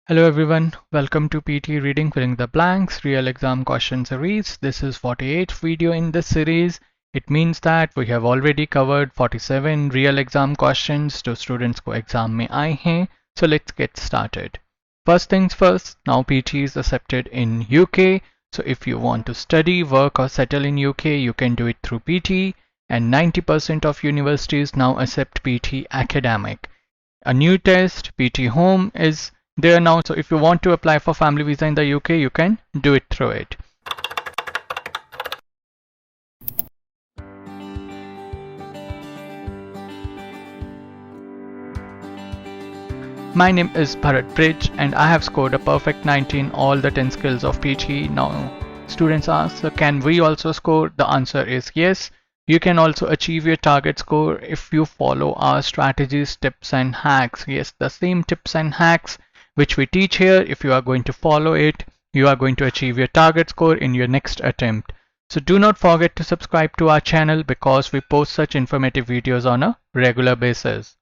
Hello everyone, welcome to PTE Reading Filling the Blanks Real Exam Question Series. This is 48th video in this series. It means that we have already covered 47 real exam questions to students को exam में आए हैं. So let's get started. First things first, now PTE is accepted in UK. So if you want to study, work or settle in UK, you can do it through PTE, and 90% of universities now accept PTE Academic. A new test, PTE Home, is there now, so if you want to apply for family visa in the UK, you can do it through it. My name is Bhrat Brij and I have scored a perfect 90 in all the 10 skills of PTE. Now students ask, so can we also score? The answer is yes. You can also achieve your target score if you follow our strategies, tips and hacks. Yes, the same tips and hacks which we teach here, if you are going to follow it, you are going to achieve your target score in your next attempt. So do not forget to subscribe to our channel because we post such informative videos on a regular basis.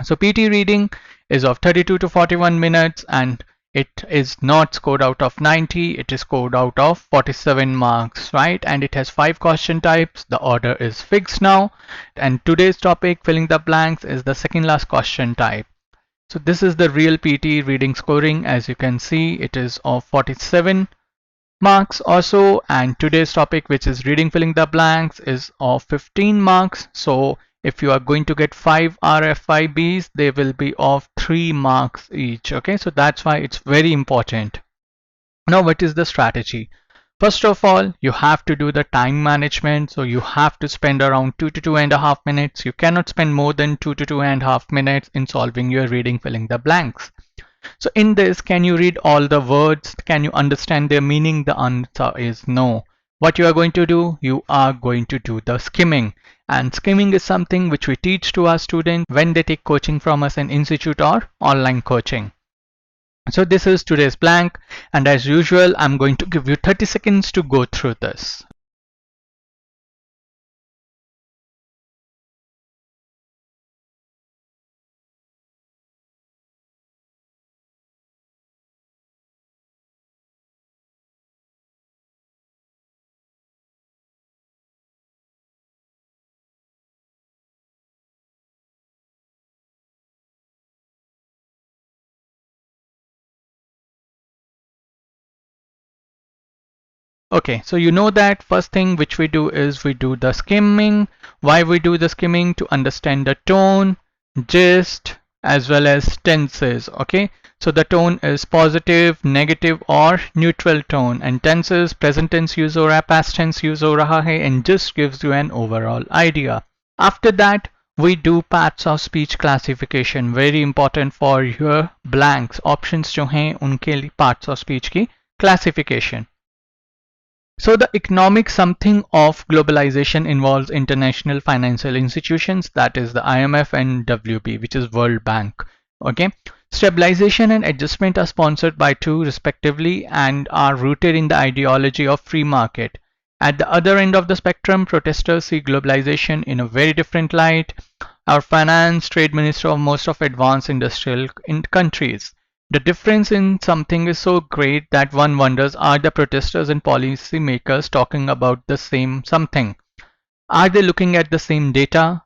So PTE reading is of 32 to 41 minutes and it is not scored out of 90, it is scored out of 47 marks, right? And it has 5 question types. The order is fixed now. And today's topic, filling the blanks, is the second last question type. So this is the real PTE reading scoring. As you can see, it is of 47 marks or so, and today's topic, which is reading filling the blanks, is of 15 marks. So if you are going to get 5 RFIBs, they will be of 3 marks each. Okay, so that's why it's very important. Now, what is the strategy? First of all, you have to do the time management. So you have to spend around 2 to 2.5 minutes. You cannot spend more than 2 to 2.5 minutes in solving your reading filling the blanks. So in this, can you read all the words? Can you understand their meaning? The answer is no. What you are going to do? You are going to do the skimming. And skimming is something which we teach to our students when they take coaching from us in institute or online coaching. So this is today's blank, and as usual, I'm going to give you 30 seconds to go through this. Okay, so you know that first thing which we do is we do the skimming. Why we do the skimming? To understand the tone, gist, as well as tenses. Okay, so the tone is positive, negative or neutral tone, and tenses present tense use हो रहा है, past tense use हो रहा है, and just gives you an overall idea. After that, we do parts of speech classification. Very important for your blanks. Options जो हैं उनके लिए parts of speech की classification. So the economic something of globalization involves international financial institutions, that is the IMF and WB, which is World Bank. Okay. Stabilization and adjustment are sponsored by two respectively and are rooted in the ideology of free market. At the other end of the spectrum, protesters see globalization in a very different light. Our finance trade minister of most of advanced industrial countries. The difference in something is so great that one wonders, are the protesters and policy makers talking about the same something? Are they looking at the same data?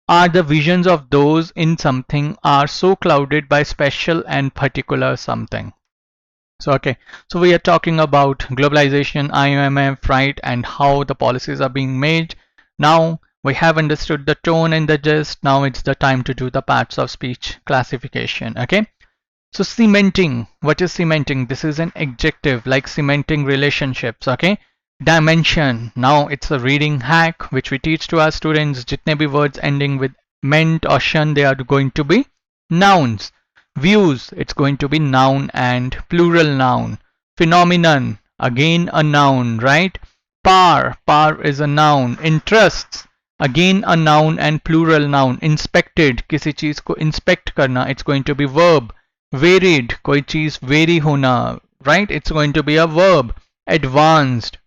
Are the visions of those in something are so clouded by special and particular something? So okay, so we are talking about globalization, IMF, right, and how the policies are being made. Now we have understood the tone and the gist. Now it's the time to do the parts of speech classification. Okay. So cementing, what is cementing? This is an adjective like cementing relationships, okay? Dimension, now it's a reading hack which we teach to our students. Jitne bhi words ending with ment or shan, they are going to be nouns. Views, it's going to be noun and plural noun. Phenomenon, again a noun, right? Par is a noun. Interests, again a noun and plural noun. Inspected, किसी चीज को inspect करना, it's going to be verb. Varied, कोई चीज vary होना, right? It's going to be a verb. Advanced,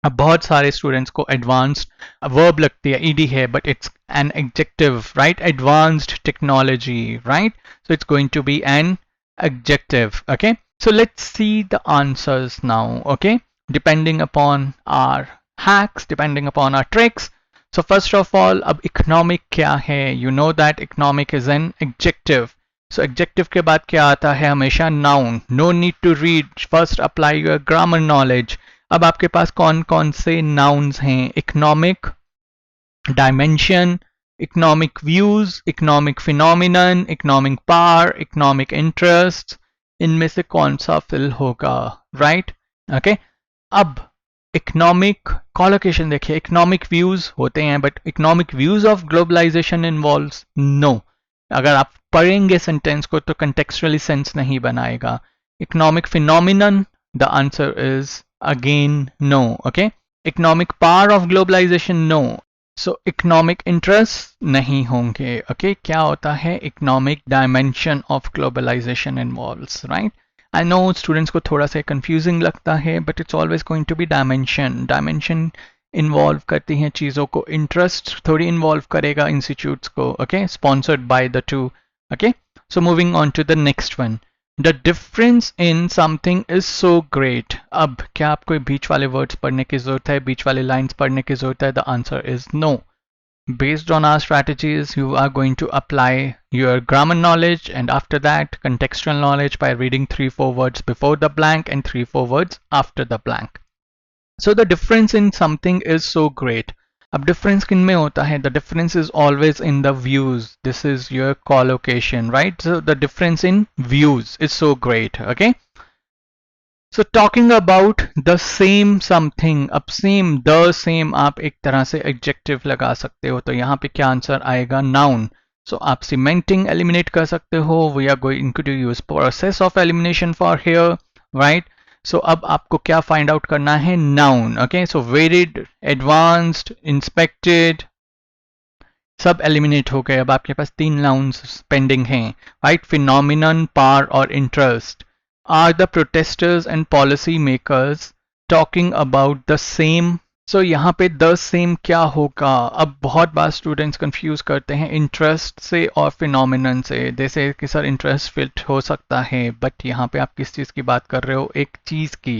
अब बहुत सारे students को advanced verb लगती है, ed है, but it's an adjective, right? Advanced technology, right? So it's going to be an adjective. Okay, so let's see the answers now. Okay, depending upon our hacks, depending upon our tricks. So first of all, अब economic क्या है? You know that economic is an adjective. So adjective के बाद क्या आता है? हमेशा noun. No need to read. First apply your grammar knowledge. अब आपके पास कौन कौन से nouns हैं? Economic, dimension, economic views, economic phenomenon, economic power, economic interests. इनमें से कौन सा फिल होगा? Right, okay. अब इकोनॉमिक कॉलोकेशन देखिए, इकोनॉमिक व्यूज होते हैं but economic views of globalisation involves no. अगर आप पढ़ेंगे सेंटेंस को तो कंटेक्चुअली सेंस नहीं बनाएगा। Economic phenomenon, the answer is again no. Okay, economic power of globalisation, no. So economic interest नहीं होंगे। ओके, क्या होता है? Economic dimension of globalisation involves, right. I know students को थोड़ा सा कंफ्यूजिंग लगता है but it's always going to be dimension. Dimension involve करती हैं चीज़ों को, इंटरेस्ट थोड़ी इन्वॉल्व करेगा इंस्टीट्यूट्स को। Okay, sponsored by the two. Okay, so moving on to the next one, the difference in something is so great. अब क्या आपको बीच वाले वर्ड्स पढ़ने की जरूरत है, बीच वाले लाइन्स पढ़ने की जरूरत है? The answer is no. Based on our strategies, you are going to apply your grammar knowledge and after that contextual knowledge by reading 3-4 words before the blank and 3-4 words after the blank. So the difference in something is so great. अब difference किन में होता है? The difference is always in the views. This is your collocation, right? So the difference in views is so great. Okay. So talking about the same something, अब same, the same आप एक तरह से adjective लगा सकते हो, तो यहाँ पे क्या आंसर आएगा? noun. So आप cementing eliminate कर सकते हो. We are going to use process of elimination for here, right? So अब आपको क्या find out करना है? noun. Okay, so varied, advanced, inspected, सब eliminate हो गए. अब आपके पास 3 nouns pending हैं, right? phenomenon, power और interest. Are the protesters and policy makers talking about the same? So यहाँ पे the same क्या होगा? अब बहुत बार स्टूडेंट्स कंफ्यूज करते हैं इंटरेस्ट से और फिनोमिनन से। जैसे कि सर इंटरेस्ट फिट हो सकता है बट यहाँ पे आप किस चीज़ की बात कर रहे हो? एक चीज़ की,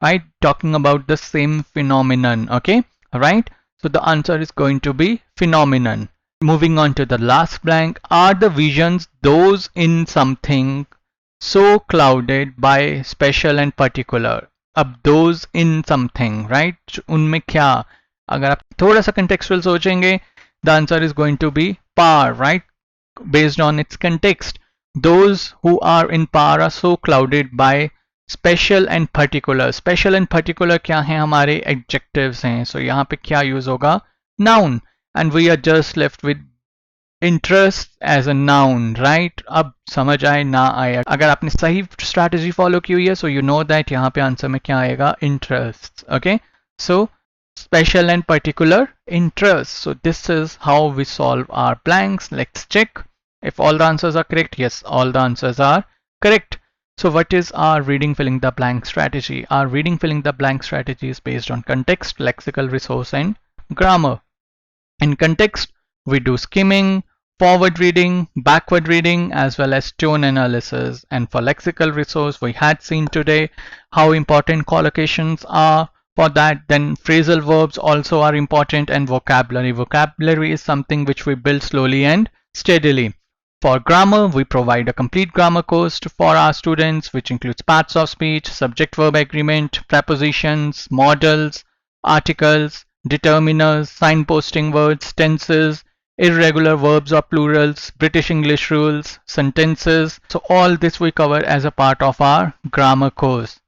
right? Talking about the same phenomenon. Okay, right? So the answer is going to be phenomenon. Moving on to the last blank, are the visions those in something so clouded by special and particular? अब those in something, right? उनमें क्या? अगर आप थोड़ा सा contextual सोचेंगे, the answer is going to be power, right? Based on its context. Those who are in power are so clouded by special and particular. Special and particular क्या हैं? हमारे adjectives हैं. So यहाँ पे क्या use होगा? Noun. And we are just left with interest as a noun, right? अब समझ आए ना आए? अगर आपने सही strategy follow की हुई है, so you know that यहाँ पे आंसर में क्या आएगा? Interests. Okay, so special and particular interest. So this is how we solve our blanks. Let's check if all the answers are correct. Yes, all the answers are correct. So what is our reading filling the blank strategy? Our reading filling the blank strategy is based on context, lexical resource and grammar. In context, we do skimming, forward reading, backward reading, as well as tone analysis. And for lexical resource, we had seen today how important collocations are. For that, then phrasal verbs also are important, and vocabulary. Vocabulary is something which we build slowly and steadily. For grammar, we provide a complete grammar course for our students, which includes parts of speech, subject-verb agreement, prepositions, modals, articles, determiners, signposting words, tenses, irregular verbs or plurals, British English rules, sentences. So all this we cover as a part of our grammar course.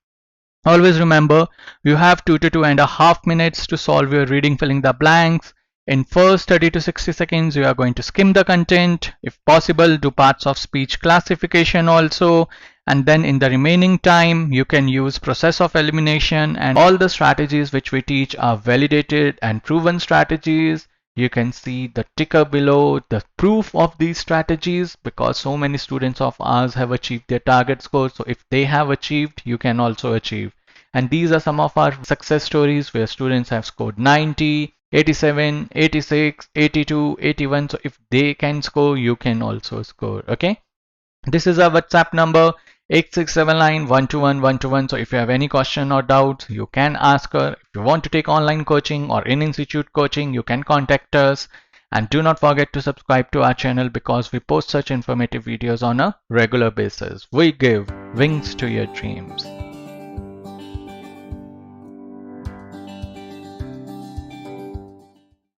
Always remember, you have 2 to 2.5 minutes to solve your reading filling the blanks. In first 30 to 60 seconds, you are going to skim the content. If possible, do parts of speech classification also. And then in the remaining time, you can use process of elimination, and all the strategies which we teach are validated and proven strategies. You can see the ticker below, the proof of these strategies, because so many students of ours have achieved their target score. So if they have achieved, you can also achieve. And these are some of our success stories where students have scored 90, 87, 86, 82, 81. So if they can score, you can also score. Okay. This is our WhatsApp number. 8679 121 121. So if you have any question or doubts, you can ask her. If you want to take online coaching or in-institute coaching, you can contact us. And do not forget to subscribe to our channel because we post such informative videos on a regular basis. We give wings to your dreams.